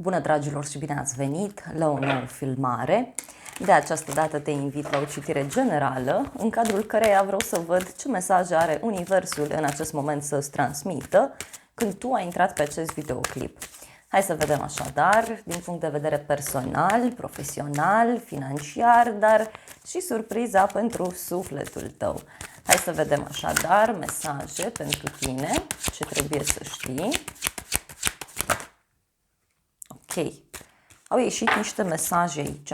Bună, dragilor, și bine ați venit la o nouă filmare. De această dată te invit la o citire generală, în cadrul căreia vreau să văd ce mesaj are Universul în acest moment să-ți transmită când tu ai intrat pe acest videoclip. Hai să vedem așadar, din punct de vedere personal, profesional, financiar, dar și surpriza pentru sufletul tău. Hai să vedem așadar mesaje pentru tine, ce trebuie să știi. Ok, au ieșit niște mesaje aici,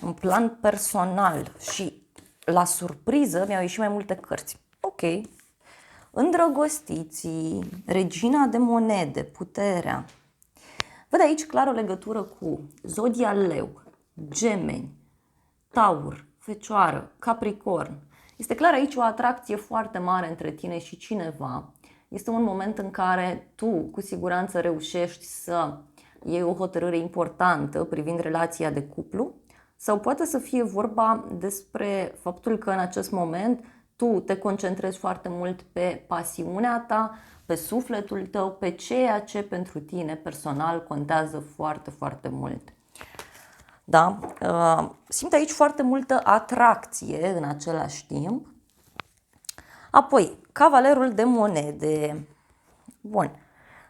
în plan personal și la surpriză mi-au ieșit mai multe cărți. Ok, îndrăgostiții, regina de monede, puterea. Văd aici clar o legătură cu zodia leu, gemeni, taur, fecioară, capricorn. Este clar aici o atracție foarte mare între tine și cineva. Este un moment în care tu cu siguranță reușești să iei o hotărâre importantă privind relația de cuplu, sau poate să fie vorba despre faptul că în acest moment tu te concentrezi foarte mult pe pasiunea ta, pe sufletul tău, pe ceea ce pentru tine personal contează foarte, foarte mult. Da? Simt aici foarte multă atracție în același timp. Apoi, cavalerul de monede. Bun.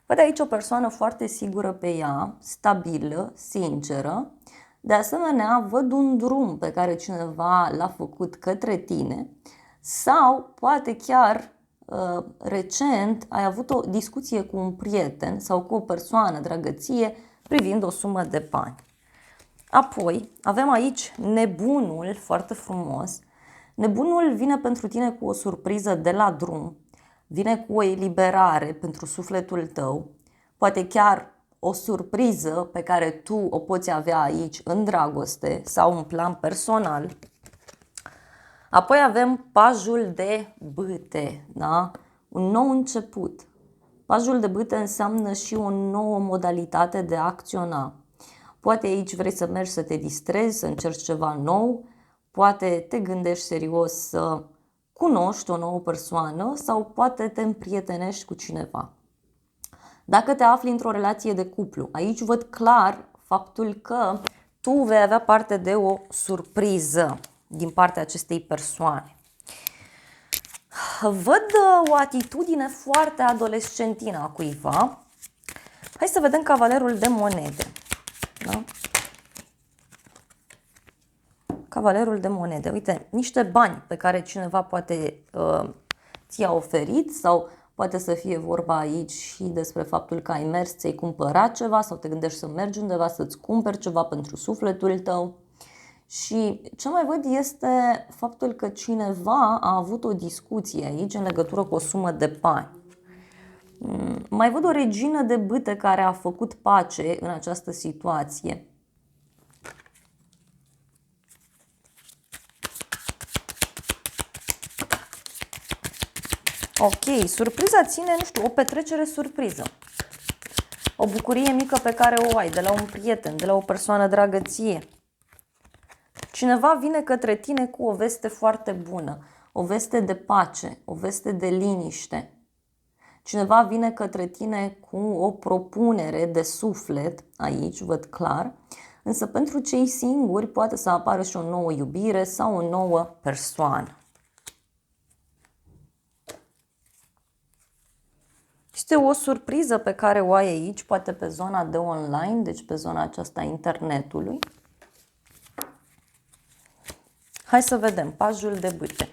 Văd aici o persoană foarte sigură pe ea, stabilă, sinceră. De asemenea, văd un drum pe care cineva l-a făcut către tine sau poate chiar recent ai avut o discuție cu un prieten sau cu o persoană dragăție privind o sumă de bani. Apoi avem aici nebunul, foarte frumos. Nebunul vine pentru tine cu o surpriză de la drum, vine cu o eliberare pentru sufletul tău, poate chiar o surpriză pe care tu o poți avea aici în dragoste sau în plan personal. Apoi avem pajul de bâte, da? Un nou început. Pajul de bâte înseamnă și o nouă modalitate de a acționa. Poate aici vrei să mergi să te distrezi, să încerci ceva nou, poate te gândești serios să cunoști o nouă persoană sau poate te împrietenești cu cineva. Dacă te afli într-o relație de cuplu, aici văd clar faptul că tu vei avea parte de o surpriză din partea acestei persoane. Văd o atitudine foarte adolescentină a cuiva. Hai să vedem cavalerul de monede. Da? Cavalerul de monede. Uite, niște bani pe care cineva poate ți-a oferit sau poate să fie vorba aici și despre faptul că ai mers, ți-ai cumpărat ceva sau te gândești să mergi undeva să-ți cumperi ceva pentru sufletul tău. Și ce mai văd este faptul că cineva a avut o discuție aici în legătură cu o sumă de bani. Mai văd o regină de bâte care a făcut pace în această situație. Ok, surpriza ține, nu știu, o petrecere surpriză. O bucurie mică pe care o ai de la un prieten, de la o persoană dragăție. Cineva vine către tine cu o veste foarte bună, o veste de pace, o veste de liniște. Cineva vine către tine cu o propunere de suflet, aici văd clar, însă pentru cei singuri poate să apară și o nouă iubire sau o nouă persoană. Este o surpriză pe care o ai aici, poate pe zona de online, deci pe zona aceasta a internetului. Hai să vedem, pajul de bâte.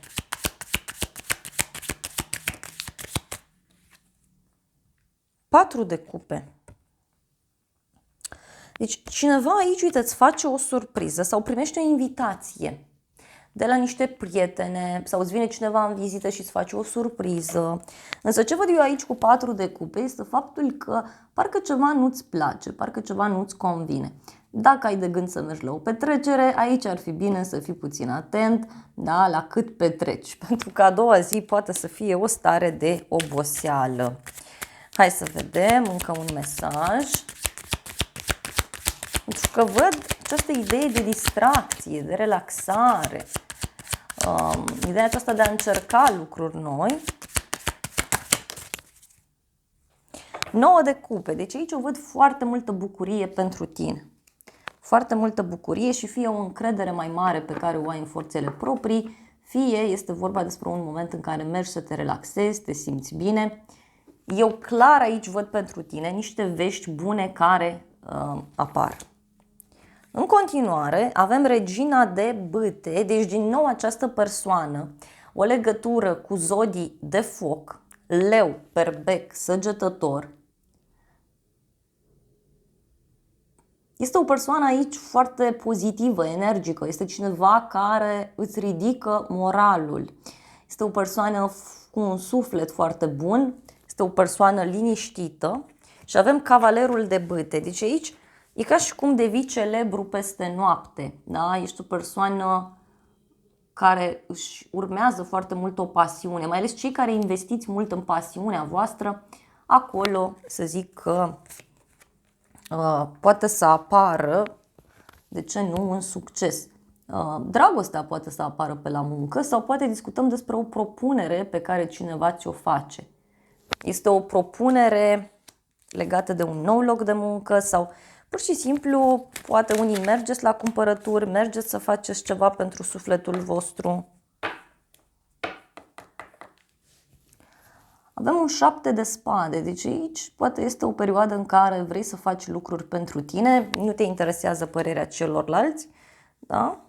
Patru de cupe. Deci cineva aici, uite, îți face o surpriză sau primește o invitație de la niște prietene sau îți vine cineva în vizită și îți face o surpriză. Însă ce văd eu aici cu patru de cupe este faptul că parcă ceva nu-ți place, parcă ceva nu-ți convine. Dacă ai de gând să mergi la o petrecere, aici ar fi bine să fii puțin atent, da, la cât petreci, pentru că a doua zi poate să fie o stare de oboseală. Hai să vedem încă un mesaj. Pentru că văd această idee de distracție, de relaxare, ideea aceasta de a încerca lucruri noi. 9 de cupe. Deci aici o văd foarte multă bucurie pentru tine. Foarte multă bucurie și fie o încredere mai mare pe care o ai în forțele proprii, fie este vorba despre un moment în care mergi să te relaxezi, te simți bine. Eu clar aici văd pentru tine niște vești bune care apar. În continuare, avem regina de bâte, deci din nou această persoană, o legătură cu zodii de foc, leu, berbec, săgetător. Este o persoană aici foarte pozitivă, energică, este cineva care îți ridică moralul. Este o persoană cu un suflet foarte bun, este o persoană liniștită și avem cavalerul de bâte. Deci aici e ca și cum devii celebru peste noapte. Da? Ești o persoană care își urmează foarte mult o pasiune, mai ales cei care investiți mult în pasiunea voastră, acolo să zic că poate să apară, de ce nu, un succes. Dragostea poate să apară pe la muncă sau poate discutăm despre o propunere pe care cineva ți-o face. Este o propunere legată de un nou loc de muncă sau pur și simplu poate unii mergeți la cumpărături, mergeți să faceți ceva pentru sufletul vostru. Avem un 7 de spade, deci aici poate este o perioadă în care vrei să faci lucruri pentru tine, nu te interesează părerea celorlalți, da?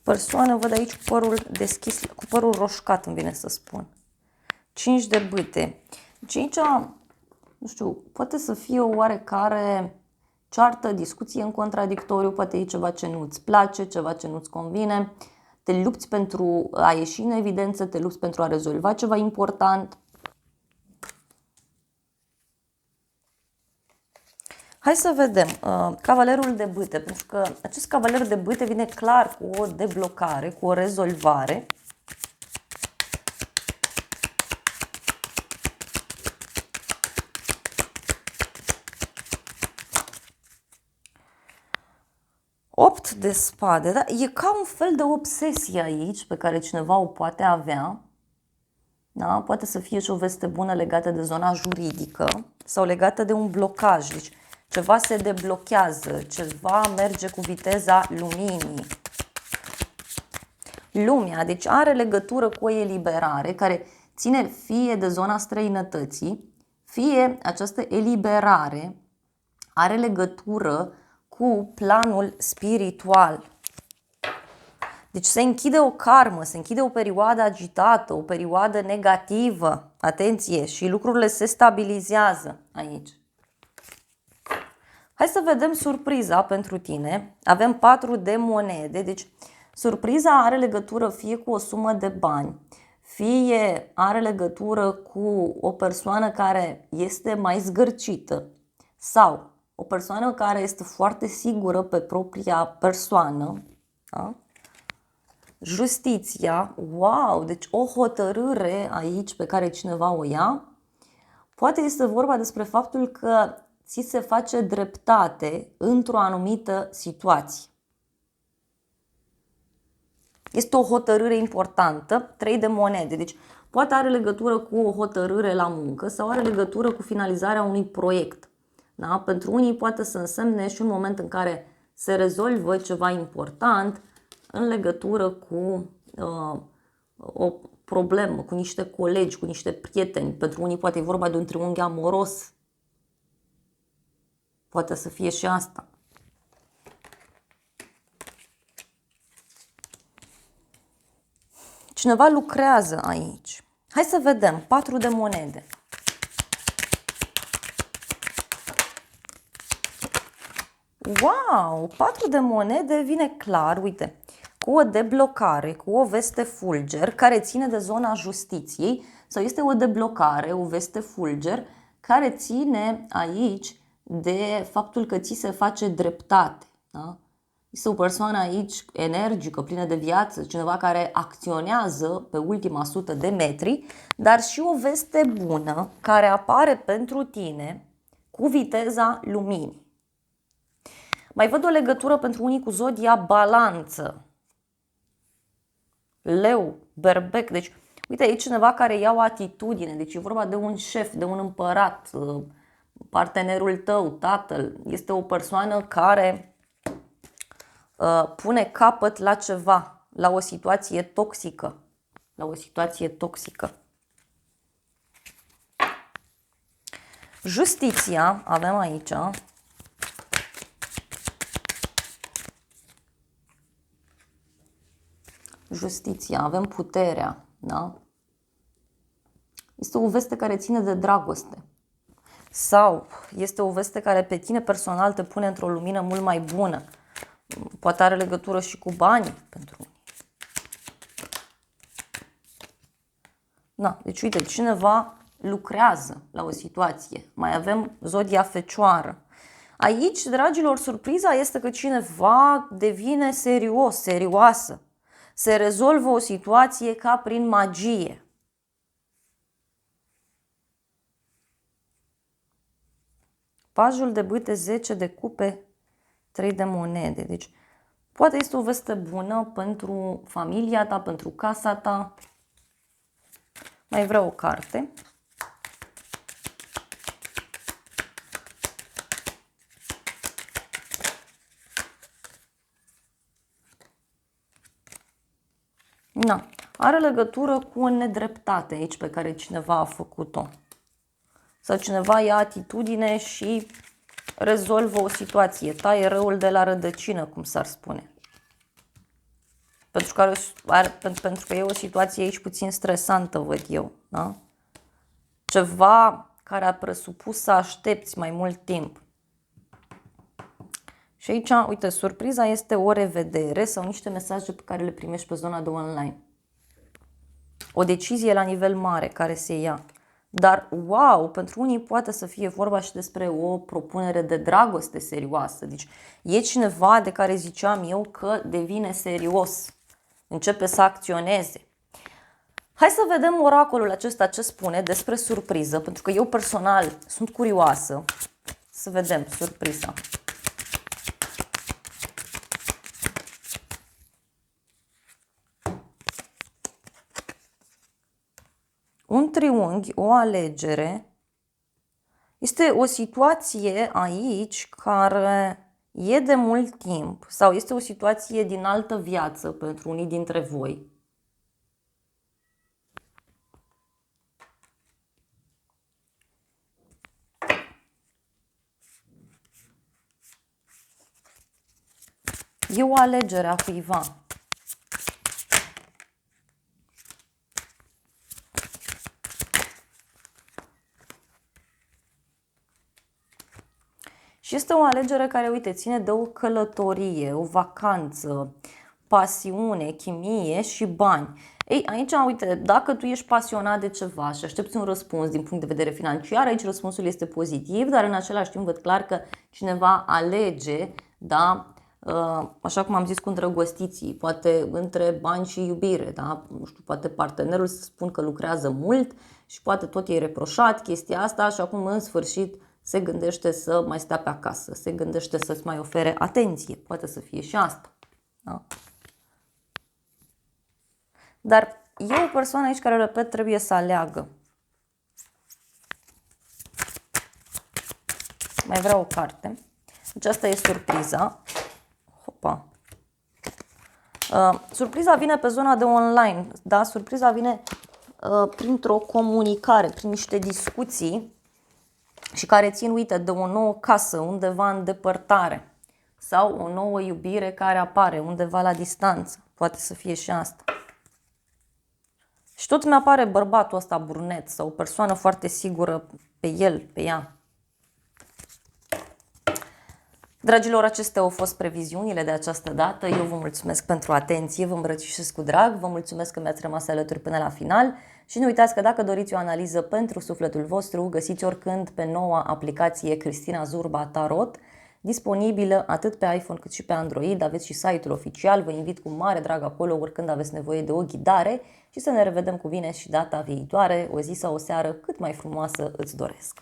Persoană, văd aici cu părul deschis, cu părul roșcat, îmi vine să spun. 5 de bâte. Deci aici, nu știu, poate să fie o oarecare ceartă, discuție în contradictoriu, poate e ceva ce nu-ți place, ceva ce nu-ți convine. Te lupți pentru a ieși în evidență, te lupți pentru a rezolva ceva important. Hai să vedem cavalerul de bâte, pentru că acest cavaler de bâte vine clar cu o deblocare, cu o rezolvare. Opt de spade, da? E ca un fel de obsesie aici pe care cineva o poate avea. Da? Poate să fie și o veste bună legată de zona juridică sau legată de un blocaj. Deci ceva se deblochează, ceva merge cu viteza luminii. Lumea, deci are legătură cu o eliberare care ține fie de zona străinătății, fie această eliberare are legătură cu planul spiritual. Deci se închide o karmă, se închide o perioadă agitată, o perioadă negativă. Atenție, și lucrurile se stabilizează aici. Hai să vedem surpriza pentru tine. Avem 4 de monede, deci surpriza are legătură fie cu o sumă de bani, fie are legătură cu o persoană care este mai zgârcită sau o persoană care este foarte sigură pe propria persoană. Da? Justiția, wow, deci o hotărâre aici pe care cineva o ia. Poate este vorba despre faptul că ți se face dreptate într-o anumită situație. Este o hotărâre importantă, 3 de monede, deci poate are legătură cu o hotărâre la muncă sau are legătură cu finalizarea unui proiect. Da? Pentru unii poate să însemne și un moment în care se rezolvă ceva important în legătură cu o problemă, cu niște colegi, cu niște prieteni. Pentru unii poate e vorba de un triunghi amoros. Poate să fie și asta. Cineva lucrează aici. Hai să vedem. 4 de monede. Wow! 4 de monede vine clar, uite, cu o deblocare, cu o veste fulger care ține de zona justiției sau este o deblocare, o veste fulger care ține aici de faptul că ți se face dreptate. Da? Este o persoană aici energică, plină de viață, cineva care acționează pe ultima 100 de metri, dar și o veste bună care apare pentru tine cu viteza luminii. Mai văd o legătură pentru unii cu zodia balanță. Leu, berbec, deci Uite, e cineva care ia o atitudine, deci e vorba de un șef, de un împărat, partenerul tău, tatăl. Este o persoană care pune capăt la ceva, la o situație toxică. La o situație toxică. Justiția avem aici. Justiția, avem puterea, da? Este o veste care ține de dragoste. Sau este o veste care pe tine personal te pune într-o lumină mult mai bună. Poate are legătură și cu banii pentru unii. Da, deci uite, cineva lucrează la o situație. Mai avem zodia Fecioară. Aici, dragilor, surpriza este că cineva devine serios, serioasă. Se rezolvă o situație ca prin magie. Pajul de bâte, 10 de cupe, 3 de monede. Deci, poate este o veste bună pentru familia ta, pentru casa ta. Mai vreau o carte. Na, are legătură cu o nedreptate aici pe care cineva a făcut-o. Sau cineva ia atitudine și rezolvă o situație, taie răul de la rădăcină, cum s-ar spune. Pentru că e o situație aici puțin stresantă, văd eu. Da? Ceva care a presupus să aștepți mai mult timp. Și aici, uite, surpriza este o revedere sau niște mesaje pe care le primești pe zona de online. O decizie la nivel mare care se ia. Dar, wow, pentru unii poate să fie vorba și despre o propunere de dragoste serioasă. Deci e cineva de care ziceam eu că devine serios, începe să acționeze. Hai să vedem oracolul acesta ce spune despre surpriză, pentru că eu personal sunt curioasă să vedem surpriza. Un triunghi, o alegere, este o situație aici care e de mult timp sau este o situație din altă viață pentru unii dintre voi. E o alegere a cuiva. Și este o alegere care, uite, ține de o călătorie, o vacanță, pasiune, chimie și bani. Ei, aici, uite, dacă tu ești pasionat de ceva și aștepți un răspuns din punct de vedere financiar, aici răspunsul este pozitiv, dar în același timp văd clar că cineva alege, da, așa cum am zis, cu îndrăgostiții, poate între bani și iubire, da? Nu știu, poate partenerul să spun că lucrează mult și poate tot e reproșat chestia asta și acum în sfârșit se gândește să mai stea pe acasă, se gândește să-ți mai ofere atenție, poate să fie și asta. Da? Dar e o persoană aici care, repet, trebuie să aleagă. Mai vreau o carte. Deci asta e surpriza. Hopa. Surpriza vine pe zona de online, da? Surpriza vine printr-o comunicare, prin niște discuții și care țin, uite, de o nouă casă undeva în depărtare sau o nouă iubire care apare undeva la distanță. Poate să fie și asta. Și tot mi-apare bărbatul ăsta brunet sau o persoană foarte sigură pe el, pe ea. Dragilor, acestea au fost previziunile de această dată. Eu vă mulțumesc pentru atenție, vă îmbrățișez cu drag, vă mulțumesc că mi-ați rămas alături până la final și nu uitați că dacă doriți o analiză pentru sufletul vostru, găsiți oricând pe noua aplicație Cristina Zurba Tarot, disponibilă atât pe iPhone cât și pe Android. Aveți și site-ul oficial, vă invit cu mare drag acolo oricând aveți nevoie de o ghidare și să ne revedem cu bine și data viitoare, o zi sau o seară cât mai frumoasă îți doresc.